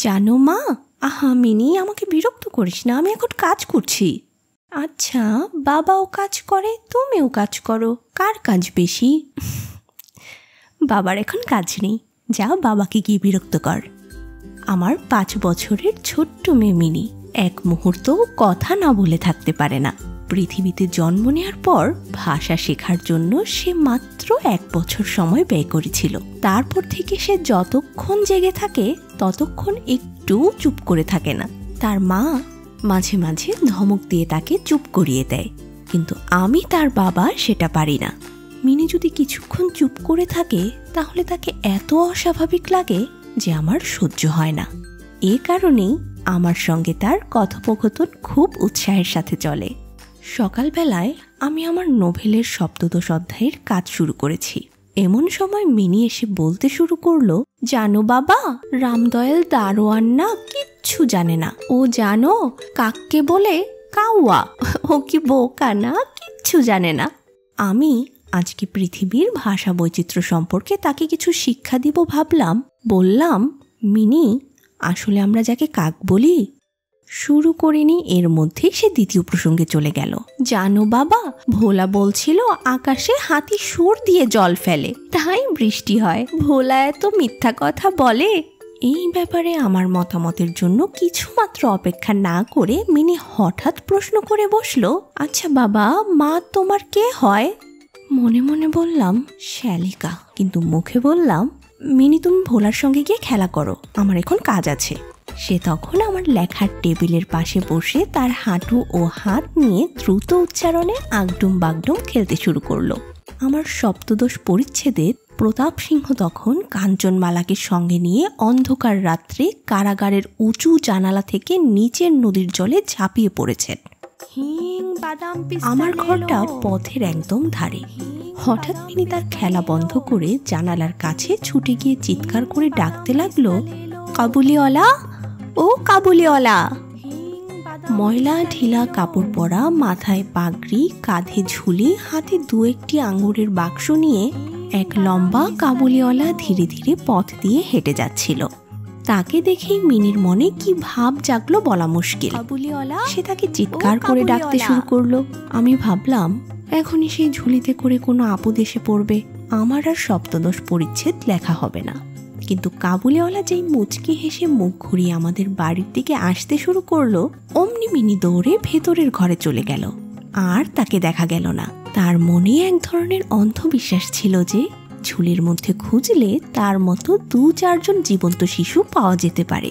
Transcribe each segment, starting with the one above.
জানো মা, আহা মিনি, আমাকে বিরক্ত করিস না, আমি এখন কাজ করছি। আচ্ছা, বাবাও কাজ করে, তুমিও কাজ করো, কার কাজ বেশি? বাবার এখন কাজ নেই, যা বাবাকে গিয়ে বিরক্ত কর। আমার 5 বছরের ছোট্ট মেয়ে মিনি এক মুহূর্তও কথা না বলে থাকতে পারে না। পৃথিবীতে জন্ম নেওয়ার পর ভাষা শেখার জন্য সে মাত্র 1 বছর সময় ব্যয় করেছিল। তারপর থেকে সে যতক্ষণ জেগে থাকে ততক্ষণ একটু চুপ করে থাকে না। তার মা মাঝে মাঝে ধমক দিয়ে তাকে চুপ করিয়ে দেয়, কিন্তু আমি তার বাবা সেটা পারি না। মিনি যদি কিছুক্ষণ চুপ করে থাকে তাহলে তাকে এত অস্বাভাবিক লাগে যে আমার সহ্য হয় না। এ কারণেই আমার সঙ্গে তার কথোপকথন খুব উৎসাহের সাথে চলে। সকালবেলায় আমি আমার নোভেলের সপ্তদশ অধ্যায়ের কাজ শুরু করেছি। এমন সময় মিনি এসে বলতে শুরু করলো, জানো বাবা, রামদয়াল দারোয়ান না কিচ্ছু জানে না। ও জানো কাককে বলে কাউয়া। ও কি বোকা না, কিচ্ছু জানে না। আমি আজকে পৃথিবীর ভাষা বৈচিত্র্য সম্পর্কে তাকে কিছু শিক্ষা দিব ভাবলাম। বললাম, মিনি, আসলে আমরা যাকে কাক বলি। শুরু করিনি, এর মধ্যেই সে দ্বিতীয় প্রসঙ্গে চলে গেল। জানো বাবা, ভোলা বলছিল আকাশে হাতি সুর দিয়ে জল ফেলে, তাই বৃষ্টি হয়। ভোলা এত মিথ্যা কথা বলে। এই ব্যাপারে আমার মতামতের জন্য কিছুমাত্র অপেক্ষা না করে মিনি হঠাৎ প্রশ্ন করে বসলো, আচ্ছা বাবা, মা তোমার কে হয়? মনে মনে বললাম শ্যালিকা, কিন্তু মুখে বললাম, মিনি তুমি ভোলার সঙ্গে গিয়ে খেলা করো, আমার এখন কাজ আছে। সে তখন আমার লেখার টেবিলের পাশে বসে তার হাঁটু ও হাত নিয়ে দ্রুত উচ্চারণে আগডুম বাগডুম খেলতে শুরু করলো। আমার সপ্তদশ পরিচ্ছেদের প্রতাপ সিংহ তখন কাঞ্চনমালাকে সঙ্গে নিয়ে অন্ধকার রাত্রে কারাগারের উঁচু জানালা থেকে নিচের নদীর জলে ঝাঁপিয়ে পড়েছেন। আমার ঘরটা পথের একদম ধারে। হঠাৎ মিনি তার খেলা বন্ধ করে জানালার কাছে ছুটে গিয়ে চিৎকার করে ডাকতে লাগলো, কাবুলিওয়ালা, ও কাবুলিওয়ালা। ময়লা ঢিলা কাপড় পরা, মাথায় পাগড়ি, কাঁধে ঝুলি, হাতে 2-1টি আঙ্গুরের বাক্স নিয়ে এক লম্বা কাবুলিওয়ালা ধীরে ধীরে পথ দিয়ে হেঁটে যাচ্ছিল। তাকে দেখেই মিনির মনে কি ভাব জাগলো বলা মুশকিল। সে তাকে চিৎকার করে ডাকতে শুরু করলো। আমি ভাবলাম এখনই সেই ঝুলিতে করে কোনো আপদ এসে পড়বে, আমার আর সপ্তদশ পরিচ্ছেদ লেখা হবে না। কিন্তু কাবুলিওয়ালা যেই মুচকি হেসে মুখ ঘুরিয়ে আমাদের বাড়ির দিকে আসতে শুরু করলো, অমনি মিনি দৌড়ে ভেতরের ঘরে চলে গেল। আর তাকে দেখা গেল না। তার মনে এক ধরনের অন্ধবিশ্বাস ছিল যে ঝুলির মধ্যে খুঁজলে তার মতো 2-4 জন জীবন্ত শিশু পাওয়া যেতে পারে।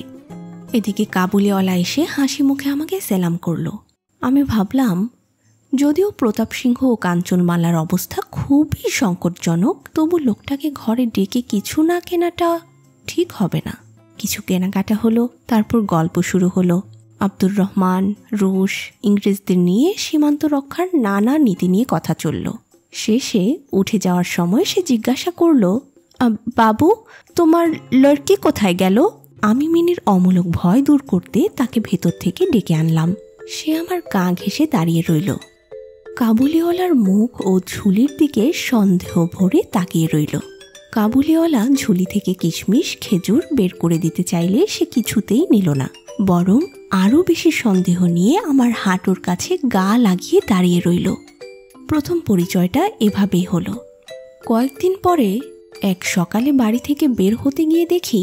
এদিকে কাবুলিওয়ালা এসে হাসি মুখে আমাকে সেলাম করলো। আমি ভাবলাম, যদিও প্রতাপ সিংহ ও কাঞ্চনমালার অবস্থা খুবই সংকটজনক, তবু লোকটাকে ঘরে ডেকে কিছু না কেনাটা ঠিক হবে না। কিছু কেনাকাটা হলো, তারপর গল্প শুরু হলো। আব্দুর রহমান, রুশ, ইংরেজদের নিয়ে সীমান্ত রক্ষার নানা নীতি নিয়ে কথা চলল। শেষে উঠে যাওয়ার সময় সে জিজ্ঞাসা করলো, বাবু, তোমার লড়কি কোথায় গেল? আমি মিনির অমূলক ভয় দূর করতে তাকে ভেতর থেকে ডেকে আনলাম। সে আমার গা ঘেঁষে দাঁড়িয়ে রইল। কাবুলিওয়ালার মুখ ও ঝুলির দিকে সন্দেহ ভরে তাকিয়ে রইল। কাবুলিওয়ালা ঝুলি থেকে কিশমিশ, খেজুর বের করে দিতে চাইলে সে কিছুতেই নিল না, বরং আরও বেশি সন্দেহ নিয়ে আমার হাঁটুর কাছে গা লাগিয়ে দাঁড়িয়ে রইল। প্রথম পরিচয়টা এভাবেই হলো। কয়েকদিন পরে এক সকালে বাড়ি থেকে বের হতে গিয়ে দেখি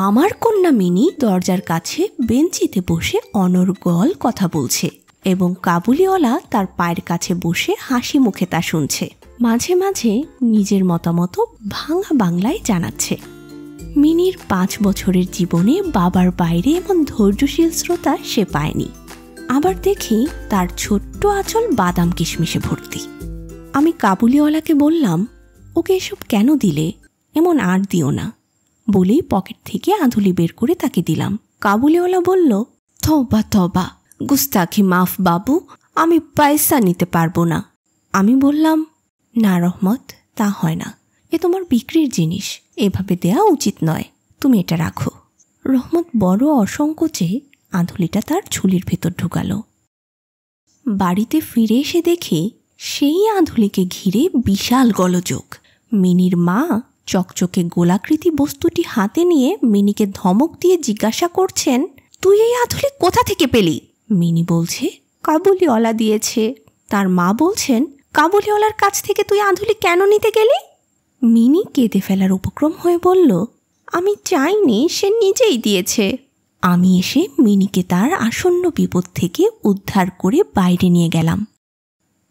আমার কন্যা মিনি দরজার কাছে বেঞ্চিতে বসে অনর্গল কথা বলছে এবং কাবুলিওয়ালা তার পায়ের কাছে বসে হাসি মুখে তা শুনছে। মাঝে মাঝে নিজের মতামত ভাঙা বাংলায় জানাচ্ছে। মিনির 5 বছরের জীবনে বাবার বাইরে এমন ধৈর্যশীল শ্রোতা সে পায়নি। আবার দেখি তার ছোট্ট আঁচল বাদাম কিশমিশে ভর্তি। আমি কাবুলিওয়ালাকে বললাম, ওকে এসব কেন দিলে? এমন আর দিও না। বলেই পকেট থেকে আধুলি বের করে তাকে দিলাম। কাবুলিওয়ালা বলল, তওবা তওবা, গুস্তাখি মাফ বাবু, আমি পয়সা নিতে পারবো না। আমি বললাম, না রহমত, তা হয় না, এ তোমার বিক্রির জিনিস, এভাবে দেয়া উচিত নয়, তুমি এটা রাখো। রহমত বড় অসংকোচে আধুলিটা তার ঝুলির ভেতর ঢুকালো। বাড়িতে ফিরে এসে দেখি সেই আধুলিকে ঘিরে বিশাল গোলযোগ। মিনির মা চকচকে গোলাকৃতি বস্তুটি হাতে নিয়ে মিনিকে ধমক দিয়ে জিজ্ঞাসা করছেন, তুই এই আধুলি কোথা থেকে পেলি? মিনি বলছে, কাবুলিওয়ালা দিয়েছে। তার মা বলছেন, কাবুলিওয়ালার কাছ থেকে তুই আধুলি কেন নিতে গেলি? মিনি কেঁদে ফেলার উপক্রম হয়ে বলল, আমি চাইনি, সে নিজেই দিয়েছে। আমি এসে মিনিকে তার আসন্ন বিপদ থেকে উদ্ধার করে বাইরে নিয়ে গেলাম।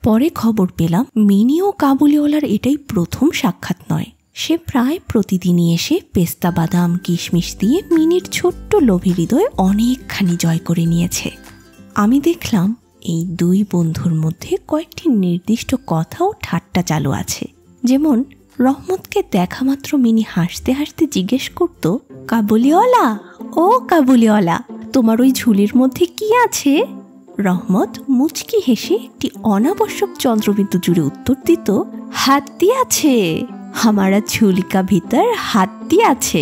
পরে খবর পেলাম মিনি ও কাবুলিওয়ালার এটাই প্রথম সাক্ষাৎ নয়। সে প্রায় প্রতিদিনই এসে পেস্তা বাদাম কিশমিশ দিয়ে মিনির ছোট্ট লোভী হৃদয় অনেকখানি জয় করে নিয়েছে। আমি দেখলাম এই দুই বন্ধুর মধ্যে কয়েকটি নির্দিষ্ট কথা ও ঠাট্টা চালু আছে। যেমন রহমতকে দেখা মাত্র মিনি হাসতে হাসতে জিজ্ঞেস করত, কাবুলিওয়ালা, ও কাবুলিওয়ালা, তোমার ওই ঝুলির মধ্যে কি আছে? রহমত মুচকি হেসে একটি অনাবশ্যক চন্দ্রবিন্দু জুড়ে উত্তর দিত, হাতি আছে, হামারা ঝুলি কা ভিতর হাতি আছে,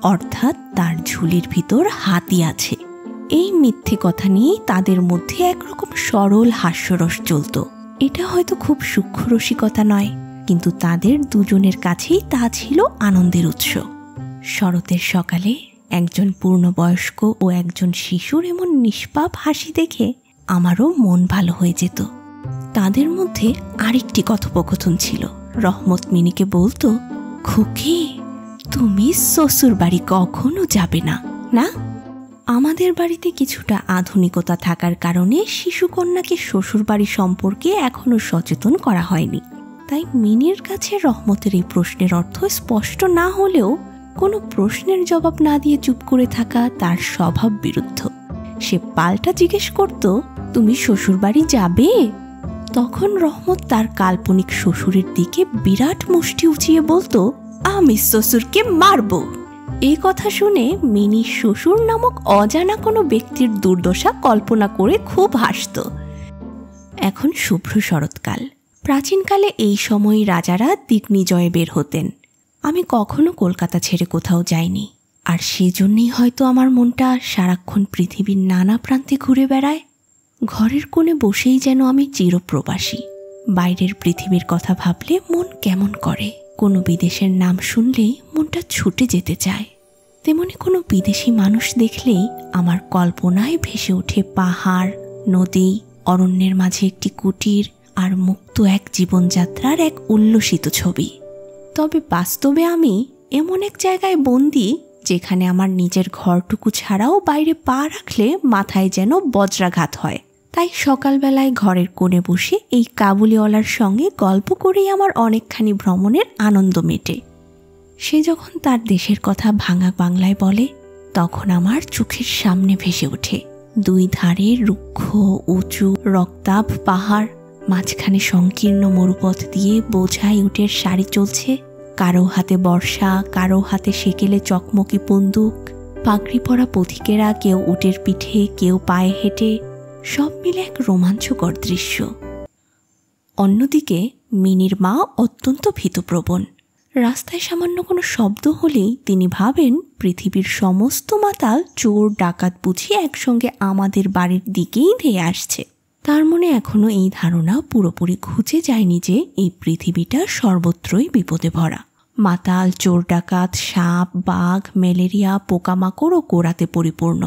অর্থাৎ তার ঝুলির ভিতর হাতি আছে। এই মিথ্যে কথা নিয়েই তাদের মধ্যে একরকম সরল হাস্যরস চলত। এটা হয়তো খুব সূক্ষ্ম রসিকতা নয়, কিন্তু তাদের দুজনের কাছেই তা ছিল আনন্দের উৎস। শরতের সকালে একজন পূর্ণবয়স্ক ও একজন শিশুর এমন নিষ্পাপ হাসি দেখে আমারও মন ভালো হয়ে যেত। তাদের মধ্যে আরেকটি কথোপকথন ছিল। রহমত মিনিকে বলতো, খুকি, তুমি শ্বশুর বাড়ি কখনো যাবে না? না, আমাদের বাড়িতে কিছুটা আধুনিকতা থাকার কারণে শিশুকন্যাকে শ্বশুর বাড়ি সম্পর্কে এখনো সচেতন করা হয়নি। তাই মিনির কাছে রহমতের এই প্রশ্নের অর্থ স্পষ্ট না হলেও কোনো প্রশ্নের জবাব না দিয়ে চুপ করে থাকা তার স্বভাব বিরুদ্ধ। সে পাল্টা জিজ্ঞেস করত, তুমি শ্বশুর বাড়ি যাবে? তখন রহমত তার কাল্পনিক শ্বশুরের দিকে বিরাট মুষ্টি উঁচিয়ে বলতো, আমি শ্বশুরকে মারব। এই কথা শুনে মিনি শ্বশুর নামক অজানা কোনো ব্যক্তির দুর্দশা কল্পনা করে খুব হাসত। এখন শুভ্র শরৎকাল। প্রাচীনকালে এই সময় রাজারা দিগ্বিজয়ে বের হতেন। আমি কখনো কলকাতা ছেড়ে কোথাও যাইনি, আর সেজন্যই হয়তো আমার মনটা সারাক্ষণ পৃথিবীর নানা প্রান্তে ঘুরে বেড়ায়। ঘরের কোণে বসেই যেন আমি চিরপ্রবাসী। বাইরের পৃথিবীর কথা ভাবলে মন কেমন করে। কোনো বিদেশের নাম শুনলেই মনটা ছুটে যেতে চায়। তেমনি কোনো বিদেশি মানুষ দেখলেই আমার কল্পনায় ভেসে ওঠে পাহাড়, নদী, অরণ্যের মাঝে একটি কুটির আর মুক্ত এক জীবনযাত্রার এক উল্লসিত ছবি। তবে বাস্তবে আমি এমন এক জায়গায় বন্দি, যেখানে আমার নিজের ঘরটুকু ছাড়াও বাইরে পা রাখলে মাথায় যেন বজ্রাঘাত হয়। তাই সকালবেলায় ঘরের কোণে বসে এই কাবুলিওয়ালার সঙ্গে গল্প করেই আমার অনেকখানি ভ্রমণের আনন্দ মেটে। সে যখন তার দেশের কথা ভাঙা বাংলায় বলে, তখন আমার চোখের সামনে ভেসে ওঠে দুই ধারে রুক্ষ উঁচু রক্তাভ পাহাড়, মাঝখানে সংকীর্ণ মরুপথ দিয়ে বোঝাই উটের সারি চলছে। কারো হাতে বর্ষা, কারো হাতে সেকেলে চকমকি বন্দুক, পাগড়ি পরা পথিকেরা কেউ উটের পিঠে, কেউ পায়ে হেঁটে, সব মিলে এক রোমাঞ্চকর দৃশ্য। অন্যদিকে মিনির মা অত্যন্ত ভীতপ্রবণ। রাস্তায় সামান্য কোনো শব্দ হলেই তিনি ভাবেন পৃথিবীর সমস্ত মাতাল চোর ডাকাত বুঝিয়ে একসঙ্গে আমাদের বাড়ির দিকেই ধেয়ে আসছে। তার মনে এখনো এই ধারণা পুরোপুরি ঘুচে যায়নি যে এই পৃথিবীটা সর্বত্রই বিপদে ভরা। মাতাল, চোর ডাকাত, সাপ, বাঘ, ম্যালেরিয়া, পোকামাকড় ও গোড়াতে পরিপূর্ণ।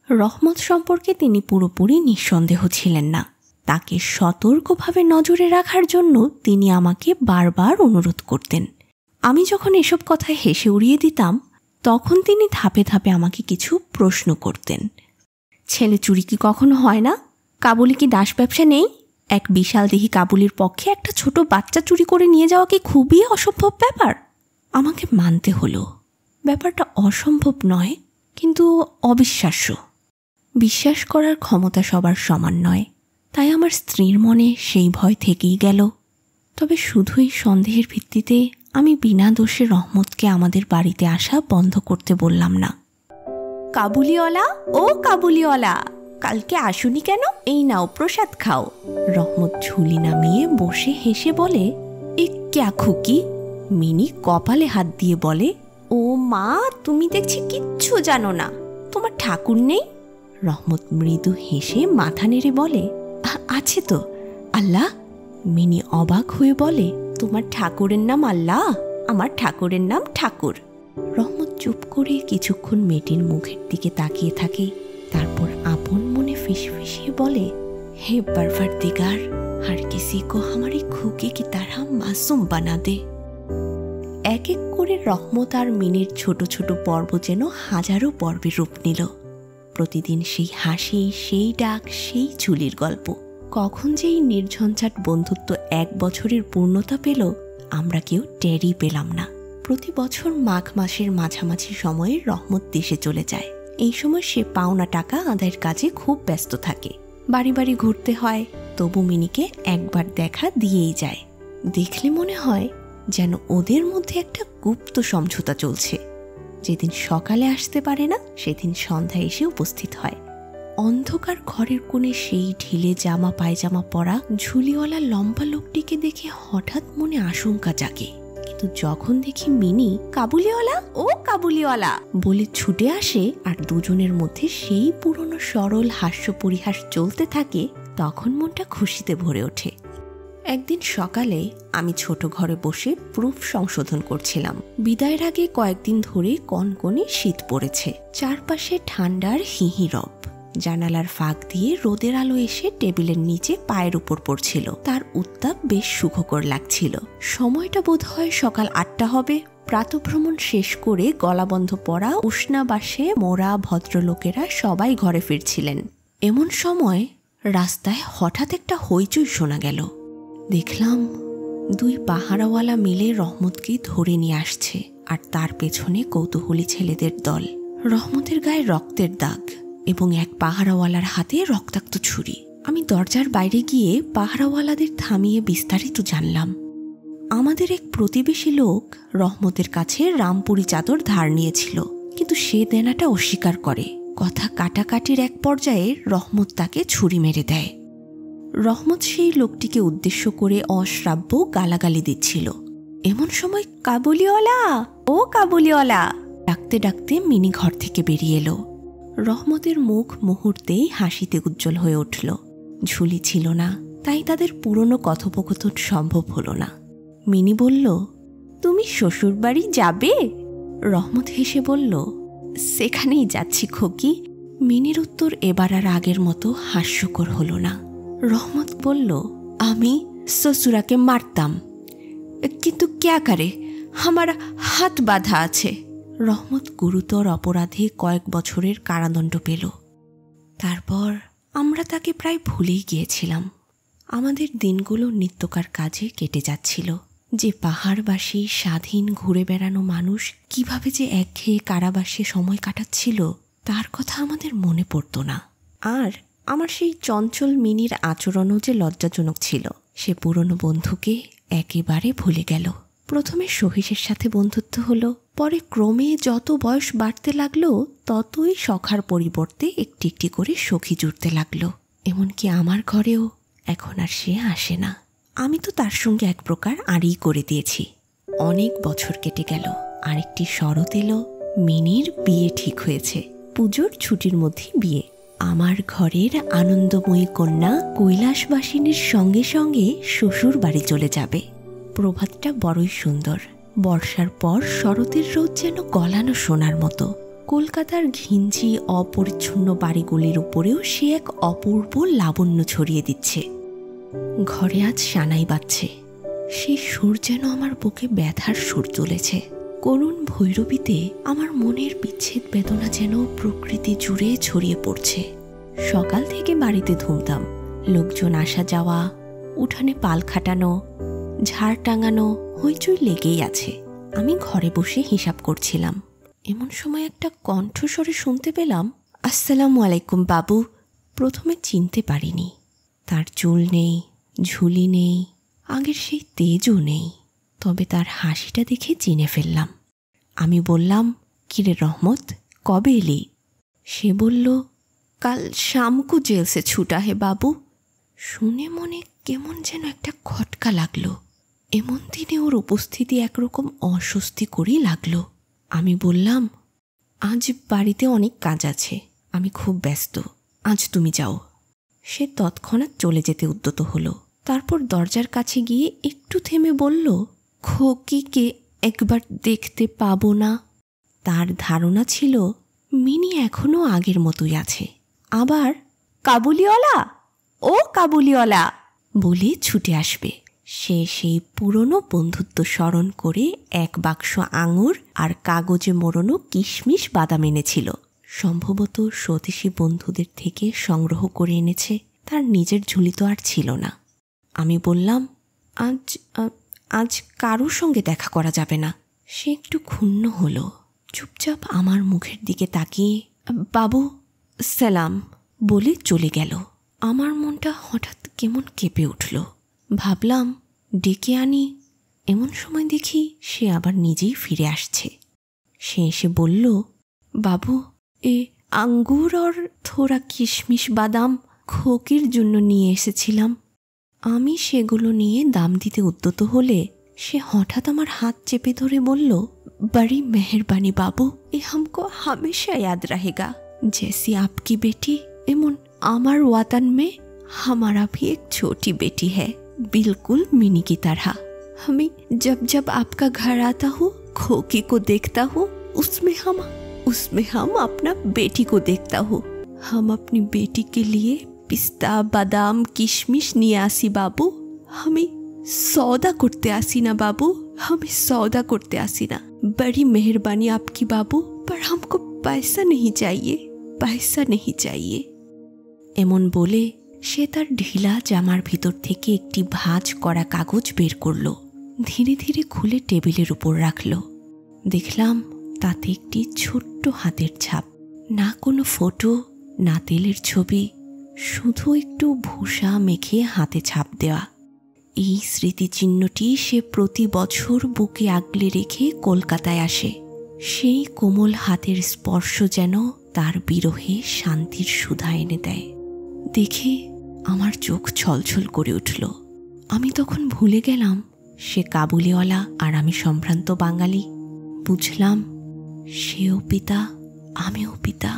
রহমত সম্পর্কে তিনি পুরোপুরি নিঃসন্দেহ ছিলেন না। তাকে সতর্কভাবে নজরে রাখার জন্য তিনি আমাকে বারবার অনুরোধ করতেন। আমি যখন এসব কথায় হেসে উড়িয়ে দিতাম, তখন তিনি ধাপে ধাপে আমাকে কিছু প্রশ্ন করতেন। ছেলে চুরি কি কখনো হয় না? কাবুলি কি দাস ব্যবসা নেই? এক বিশাল দেহি কাবুলির পক্ষে একটা ছোট বাচ্চা চুরি করে নিয়ে যাওয়া কি খুবই অসম্ভব ব্যাপার? আমাকে মানতে হলো ব্যাপারটা অসম্ভব নয়, কিন্তু অবিশ্বাস্য। বিশ্বাস করার ক্ষমতা সবার সমান নয়, তাই আমার স্ত্রীর মনে সেই ভয় থেকেই গেল। তবে শুধুই সন্দেহের ভিত্তিতে আমি বিনা দোষে রহমতকে আমাদের বাড়িতে আসা বন্ধ করতে বললাম না। কাবুলিওয়ালা, ও কাবুলিওয়ালা, কালকে আসুনি কেন? এই নাও প্রসাদ খাও। রহমত ঝুলি নামিয়ে বসে হেসে বলে, এ ক্যা খুকি? মিনি কপালে হাত দিয়ে বলে, ও মা, তুমি দেখছি কিচ্ছু জানো না। তোমার ঠাকুর নেই? রহমত মৃদু হেসে মাথা নেড়ে বলে, আছে তো। আল্লাহ? মিনি অবাক হয়ে বলে, তোমার ঠাকুরের নাম আল্লাহ? আমার ঠাকুরের নাম ঠাকুর। রহমত চুপ করে কিছুক্ষণ মেয়েটির মুখের দিকে তাকিয়ে থাকে, তারপর আপন মনে ফিসফিসিয়ে বলে, হে परवरदिगार, हर किसी को हमारी खुकी की तरह मासूम बना दे। এক এক করে রহমত আর মিনির ছোট ছোট পর্ব যেন হাজারো পর্বে রূপ নিল। প্রতিদিন সেই হাসি, সেই ডাক, সেই চুলির গল্প। কখন যে এই নির্ঝঞ্ঝাট বন্ধুত্ব 1 বছরের পূর্ণতা পেল আমরা কেউ টেরই পেলাম না। প্রতি বছর মাঘ মাসের মাঝামাঝি সময়ে রহমত দেশে চলে যায়। এই সময় সে পাওনা টাকা আদায়ের কাজে খুব ব্যস্ত থাকে। বাড়ি বাড়ি ঘুরতে হয়, তবু মিনিকে একবার দেখা দিয়েই যায়। দেখলে মনে হয় যেন ওদের মধ্যে একটা গুপ্ত সমঝোতা চলছে। যেদিন সকালে আসতে পারে না সেদিন সন্ধ্যায় এসে উপস্থিত হয়। অন্ধকার ঘরের কোণে সেই ঢিলে জামা পায়জামা পরা ঝুলিওয়ালা লম্বা লোকটিকে দেখে হঠাৎ মনে আশঙ্কা জাগে। কিন্তু যখন দেখি মিনি কাবুলিওয়ালা, ও কাবুলিওয়ালা বলে ছুটে আসে আর দুজনের মধ্যে সেই পুরনো সরল হাস্য পরিহাস চলতে থাকে, তখন মনটা খুশিতে ভরে ওঠে। একদিন সকালে আমি ছোট ঘরে বসে প্রুফ সংশোধন করছিলাম। বিদায়ের আগে কয়েকদিন ধরে কনকনে শীত পড়েছে, চারপাশে ঠান্ডার হিহিরব। জানালার ফাঁক দিয়ে রোদের আলো এসে টেবিলের নিচে পায়ের উপর পড়ছিল। তার উত্তাপ বেশ সুখকর লাগছিল। সময়টা বোধহয় সকাল 8টা হবে। প্রাতঃভ্রমণ শেষ করে গলাবন্ধ পড়া উষ্ণাবাসে মোরা ভদ্রলোকেরা সবাই ঘরে ফিরছিলেন। এমন সময় রাস্তায় হঠাৎ একটা হইচই শোনা গেল। দেখলাম 2 পাহারাওয়ালা মিলে রহমতকে ধরে নিয়ে আসছে, আর তার পেছনে কৌতূহলী ছেলেদের দল। রহমতের গায়ে রক্তের দাগ এবং এক পাহারাওয়ালার হাতে রক্তাক্ত ছুরি। আমি দরজার বাইরে গিয়ে পাহারাওয়ালাদের থামিয়ে বিস্তারিত জানলাম। আমাদের এক প্রতিবেশী লোক রহমতের কাছে রামপুরি চাদর ধার নিয়েছিল, কিন্তু সে দেনাটা অস্বীকার করে। কথা কাটাকাটির এক পর্যায়ে রহমত তাকে ছুরি মেরে দেয়। রহমত সেই লোকটিকে উদ্দেশ্য করে অশ্রাব্য গালাগালি দিচ্ছিল। এমন সময় কাবুলিওয়ালা, ও কাবুলিওয়ালা ডাকতে ডাকতে মিনি ঘর থেকে বেরিয়ে এলো। রহমতের মুখ মুহূর্তেই হাসিতে উজ্জ্বল হয়ে উঠল। ঝুলি ছিল না, তাই তাদের পুরনো কথোপকথন সম্ভব হলো না। মিনি বলল, তুমি শ্বশুর বাড়ি যাবে? রহমত হেসে বলল, সেখানেই যাচ্ছি খোকি। মিনির উত্তর এবার আর আগের মতো হাস্যকর হলো না। রহমত বলল, আমি শ্বশুরাকে মারতাম, কিন্তু ক্যা করে, আমার হাত বাঁধা আছে। রহমত গুরুতর অপরাধে কয়েক বছরের কারাদণ্ড পেল। তারপর আমরা তাকে প্রায় ভুলেই গিয়েছিলাম। আমাদের দিনগুলো নিত্যকার কাজে কেটে যাচ্ছিল। যে পাহাড়বাসী স্বাধীন ঘুরে বেড়ানো মানুষ কিভাবে যে একঘেয়ে কারাবাসে সময় কাটাচ্ছিল তার কথা আমাদের মনে পড়তো না। আর আমার সেই চঞ্চল মিনির আচরণও যে লজ্জাজনক ছিল। সে পুরনো বন্ধুকে একেবারে ভুলে গেল। প্রথমে সহিসের সাথে বন্ধুত্ব হলো, পরে ক্রমে যত বয়স বাড়তে লাগলো ততই সখার পরিবর্তে একটি একটি করে সখী জুড়তে লাগলো। এমনকি আমার ঘরেও এখন আর সে আসে না। আমি তো তার সঙ্গে এক প্রকার আড়ি করে দিয়েছি। অনেক বছর কেটে গেল। আরেকটি শরৎ এলো, মিনির বিয়ে ঠিক হয়েছে। পুজোর ছুটির মধ্যে বিয়ে। আমার ঘরের আনন্দময়ী কন্যা কৈলাসবাসিনীর সঙ্গে সঙ্গে শ্বশুর বাড়ি চলে যাবে। প্রভাতটা বড়ই সুন্দর। বর্ষার পর শরতের রোদ যেন গলানো সোনার মতো। কলকাতার ঘিঞ্জি অপরিচ্ছন্ন বাড়িগুলির উপরেও সে এক অপূর্ব লাবণ্য ছড়িয়ে দিচ্ছে। ঘরে আজ সানাই বাজছে। সেই সুর যেন আমার বুকে ব্যথার সুর তুলেছে। করুণ ভৈরবীতে আমার মনের বিচ্ছেদ বেদনা যেন প্রকৃতি জুড়ে ছড়িয়ে পড়ছে। সকাল থেকে বাড়িতে ধুমধাম, লোকজন আসা যাওয়া, উঠানে পাল খাটানো, ঝাড় টাঙানো, হইচই লেগেই আছে। আমি ঘরে বসে হিসাব করছিলাম। এমন সময় একটা কণ্ঠস্বরে শুনতে পেলাম, আসসালামু আলাইকুম বাবু। প্রথমে চিনতে পারিনি। তার চুল নেই, ঝুলি নেই, আগের সেই তেজও নেই। তবে তার হাসিটা দেখে চিনে ফেললাম। আমি বললাম, কিরে রহমত, কবে এলি? সে বলল, কাল শামকু জেল সে ছুটা হে বাবু। শুনে মনে কেমন যেন একটা খটকা লাগলো। এমন দিনে ওর উপস্থিতি একরকম অস্বস্তি করেই লাগলো। আমি বললাম, আজ বাড়িতে অনেক কাজ আছে, আমি খুব ব্যস্ত, আজ তুমি যাও। সে তৎক্ষণাৎ চলে যেতে উদ্যত হলো। তারপর দরজার কাছে গিয়ে একটু থেমে বলল, খোকিকে একবার দেখতে পাবো না। তার ধারণা ছিল মিনি এখনো আগের মতোই আছে। আবার কাবুলিওয়ালা, ও কাবুলিওয়ালা বলে ছুটে আসবে। সে সেই পুরনো বন্ধুত্ব স্মরণ করে এক বাক্স আঙুর আর কাগজে মোড়ানো কিশমিশ বাদাম এনেছিল। সম্ভবত স্বদেশী বন্ধুদের থেকে সংগ্রহ করে এনেছে, তার নিজের ঝুলি তো আর ছিল না। আমি বললাম, আজ কারোর সঙ্গে দেখা করা যাবে না। সে একটু ক্ষুণ্ণ হলো, চুপচাপ আমার মুখের দিকে তাকিয়ে বাবু সালাম বলে চলে গেল। আমার মনটা হঠাৎ কেমন কেঁপে উঠল। ভাবলাম ডেকে আনি। এমন সময় দেখি সে আবার নিজেই ফিরে আসছে। সে এসে বলল, বাবু এ আঙ্গুর আর থোড়া কিশমিশ বাদাম খোকির জন্য নিয়ে এসেছিলাম। আমি সেগুলো নিয়ে দাম দিতে উদ্যত হলে সে হঠাৎ আমার হাত চেপে ধরে বলল, बड़ी मेहरबानी बाबू, ये हमको हमेशा याद रहेगा। जैसी आपकी बेटी एमन आमार वतन में हमारा भी एक छोटी बेटी है, बिल्कुल मिनी की तरह। हमें जब जब आपका घर आता हूँ, खोकी को देखता हूँ, उसमें हम अपना बेटी को देखता हूँ। हम अपनी बेटी के लिए पिस्ता बादाम किशमिश নিয়ে আসি बाबू। हमें सौदा करते आसी ना बाबू, हमें सौदा करते आसी ना। बड़ी मेहरबानी आपकी बाबू, पर हमको पैसा नहीं चाहिए, पैसा नहीं चाहिए। এমন বলে সে তার ঢিলা জামার ভিতর থেকে একটি ভাঁজ করা কাগজ বের করল। ধীরে ধীরে খুলে টেবিলের উপর রাখল। দেখলাম তাতে একটি ছোট্ট হাতের ছাপ। না কোনো ফটো, না তেলের ছবি, শুধু একটু ভূষা মেখে হাতে ছাপ দেওয়া। এই স্মৃতিচিহ্নটি সে প্রতি বছর বুকে আগলে রেখে কলকাতায় আসে। সেই কোমল হাতের স্পর্শ যেন তার বিরহে শান্তির সুধা এনে দেয়। দেখে আমার চোখ ছলছল করে উঠল। আমি তখন ভুলে গেলাম সে কাবুলিওয়ালা আর আমি সম্ভ্রান্ত বাঙালি। বুঝলাম সেও পিতা, আমিও পিতা।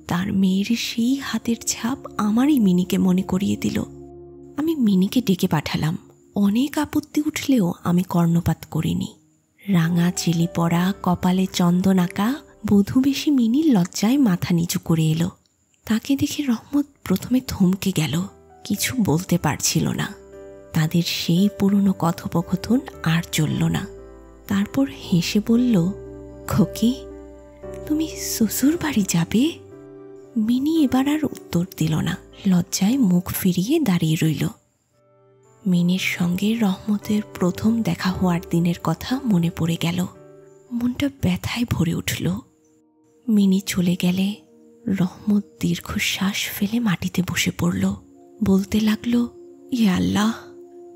তার মেয়ের সেই হাতের ছাপ আমারই মিনিকে মনে করিয়ে দিল। আমি মিনিকে ডেকে পাঠালাম। অনেক আপত্তি উঠলেও আমি কর্ণপাত করিনি। রাঙা চেলি পড়া, কপালে চন্দন আঁকা বধূবেশী মিনির লজ্জায় মাথা নিচু করে এলো। তাকে দেখে রহমত প্রথমে থমকে গেল, কিছু বলতে পারছিল না। তাদের সেই পুরনো কথোপকথন আর চলল না। তারপর হেসে বলল, খোকি তুমি শ্বশুর বাড়ি যাবে? মিনি এবার আর উত্তর দিল না, লজ্জায় মুখ ফিরিয়ে দাঁড়িয়ে রইল। মিনির সঙ্গে রহমতের প্রথম দেখা হওয়ার দিনের কথা মনে পড়ে গেল। মনটা ব্যথায় ভরে উঠল। মিনি চলে গেলে রহমত দীর্ঘশ্বাস ফেলে মাটিতে বসে পড়ল। বলতে লাগলো, ইয়া আল্লাহ,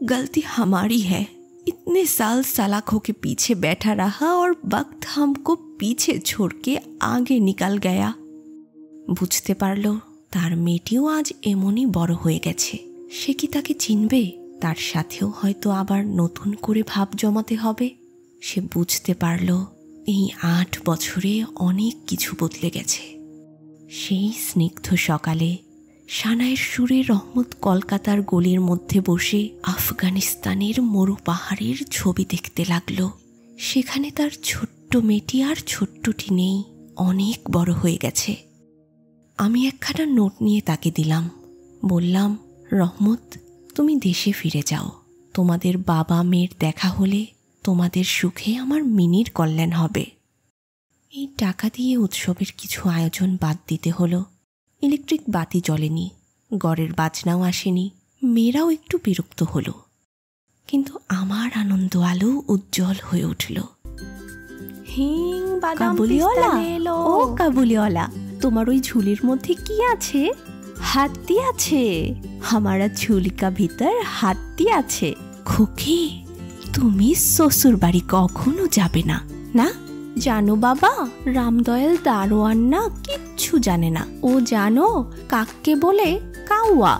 गलती हमारी है। इतने साल सलाखों के पीछे बैठा रहा और वक्त हमको पीछे छोड़ के आगे निकल गया। বুঝতে পারল তার মেয়েটিও আজ এমনই বড় হয়ে গেছে। সে কি তাকে চিনবে? তার সাথেও হয়তো আবার নতুন করে ভাব জমাতে হবে। সে বুঝতে পারল এই 8 বছরে অনেক কিছু বদলে গেছে। সেই স্নিগ্ধ সকালে সানাইয়ের সুরে রহমত কলকাতার গলির মধ্যে বসে আফগানিস্তানের মরু পাহাড়ের ছবি দেখতে লাগল। সেখানে তার ছোট্ট মেয়েটি আর ছোট্টটি নেই, অনেক বড় হয়ে গেছে। আমি একখানা নোট নিয়ে তাকে দিলাম। বললাম, রহমত তুমি দেশে ফিরে যাও। তোমাদের বাবা মেয়ের দেখা হলে তোমাদের সুখে আমার মিনির কল্যাণ হবে। এই টাকা দিয়ে উৎসবের কিছু আয়োজন বাদ দিতে হলো। ইলেকট্রিক বাতি জ্বলেনি, গড়ের বাজনাও আসেনি। মেয়েরাও একটু বিরক্ত হলো, কিন্তু আমার আনন্দ আলো উজ্জ্বল হয়ে উঠল। হিং কাবুলিওয়ালা, ও কাবুলিওয়ালা, তোমার ওই ঝুলির মধ্যে কি আছে? হাতি আছে। हमारा झूली का भीतर हाथी আছে। খুকি তুমি শ্বশুর বাড়ি কখনো যাবে না? না জানো বাবা, রামদয়াল দারোয়ান না কিচ্ছু জানে না। ও জানো কাককে বলে কাউয়া।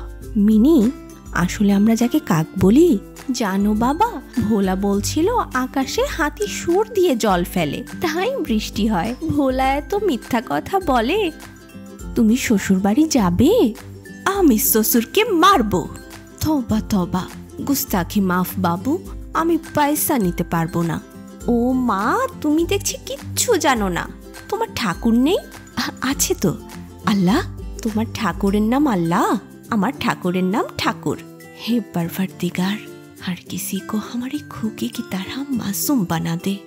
মিনি, আসলে আমরা যাকে কাক বলি জানো বাবা, ভোলা বলছিল আকাশে হাতি সুর দিয়ে জল ফেলে, তাই বৃষ্টি হয়। ভোলা এত মিথ্যা কথা বলে। তুমি শ্বশুর বাড়ি যাবে? আমি শ্বশুরকে মারবো। তবা তবা, গুস্তাখি মাফ বাবু, আমি পয়সা নিতে পারবো না। ও মা, তুমি দেখছি কিচ্ছু জানো না। তোমার ঠাকুর নেই? আছে তো। আল্লাহ, তোমার ঠাকুরের নাম আল্লাহ? আমার ঠাকুরের নাম ঠাকুর। हे परवरदिगार, हर किसी को हमारी खूकी की तरह मासूम बना दे।